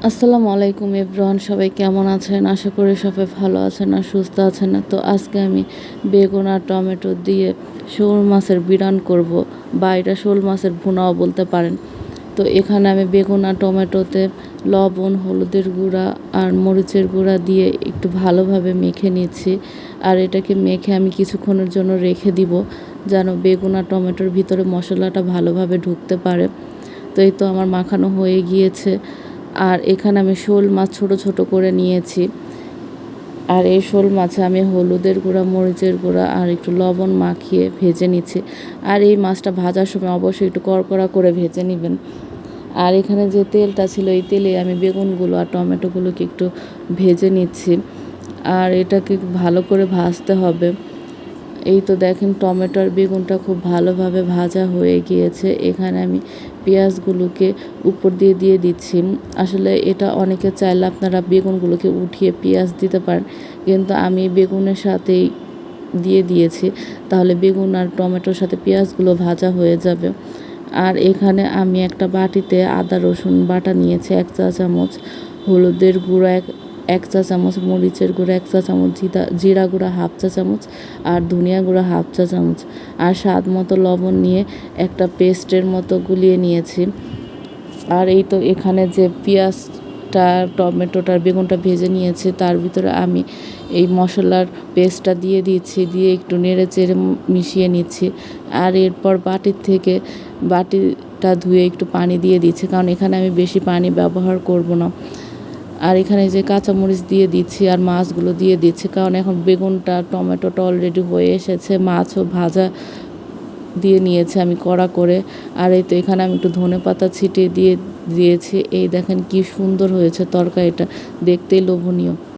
আসসালামু আলাইকুম এভরিওয়ান, সবাই কেমন আছেন? আশা করি সবাই ভালো আছেন আর সুস্থ আছেন। তো আজকে আমি বেগুন আর টমেটো দিয়ে শোল মাছের বিরান করব, বা এটা শোল মাছের ভুনাও বলতে পারেন। তো এখানে আমি বেগুন আর টমেটোতে লবণ, হলুদের গুঁড়া আর মরিচের গুঁড়া দিয়ে একটু ভালোভাবে মেখে নিচ্ছি। আর এটাকে মেখে আমি কিছুক্ষণের জন্য রেখে দিব, যেন বেগুন আর টমেটোর ভিতরে মশলাটা ভালোভাবে ঢুকতে পারে। তো এই তো আমার মাখানো হয়ে গিয়েছে। আর এখানে আমি শোল মাছ ছোট ছোট করে নিয়েছি। আর এই শোল মাছে আমি হলুদের গুঁড়া, মরিচের গুঁড়া আর একটু লবণ মাখিয়ে ভেজে নিচ্ছি। আর এই মাছটা ভাজার সময় অবশ্যই একটু কড়কড়া করে ভেজে নেবেন। আর এখানে যে তেলটা ছিল, এই তেলে আমি বেগুনগুলো আর টমেটোগুলোকে একটু ভেজে নিচ্ছি। আর এটাকে ভালো করে ভাজতে হবে। এই তো দেখেন, টমেটো আর বেগুনটা খুব ভালোভাবে ভাজা হয়ে গিয়েছে। এখানে আমি পেঁয়াজগুলোকে উপর দিয়ে দিয়ে দিচ্ছি। আসলে এটা অনেকে চাইলে আপনারা বেগুনগুলোকে উঠিয়ে পেঁয়াজ দিতে পারেন, কিন্তু আমি বেগুনের সাথেই দিয়ে দিয়েছি। তাহলে বেগুন আর টমেটোর সাথে পেঁয়াজগুলো ভাজা হয়ে যাবে। আর এখানে আমি একটা বাটিতে আদা রসুন বাটা নিয়েছি 1 চা চামচ, হলুদের গুঁড়া এক চা চামচ, মরিচের গুঁড়া 1 চা চামচ, জিরা গুঁড়া 1/2 চা চামচ আর ধনিয়া গুঁড়া 1/2 চা চামচ আর স্বাদ মতো লবণ নিয়ে একটা পেস্টের মতো গুলিয়ে নিয়েছি। আর এই তো এখানে যে পেঁয়াজটা, টমেটোটার, বেগুনটা ভেজে নিয়েছি, তার ভিতরে আমি এই মশলার পেস্টটা দিয়ে দিচ্ছি, দিয়ে একটু নেড়ে চেড়ে মিশিয়ে নিচ্ছি। আর এরপর বাটিটা ধুয়ে একটু পানি দিয়ে দিচ্ছি, কারণ এখানে আমি বেশি পানি ব্যবহার করব না। আর এখানে যে কাঁচামরিচ দিয়ে দিচ্ছি আর মাছগুলো দিয়ে দিচ্ছি, কারণ এখন বেগুনটা, টমেটোটা অলরেডি হয়ে এসেছে, মাছও ভাজা দিয়ে নিয়েছে আমি কড়া করে। আর এই তো এখানে আমি একটু ধনেপাতা ছিটিয়ে দিয়েছি। এই দেখেন কি সুন্দর হয়েছে তরকারিটা, দেখতেই লোভনীয়।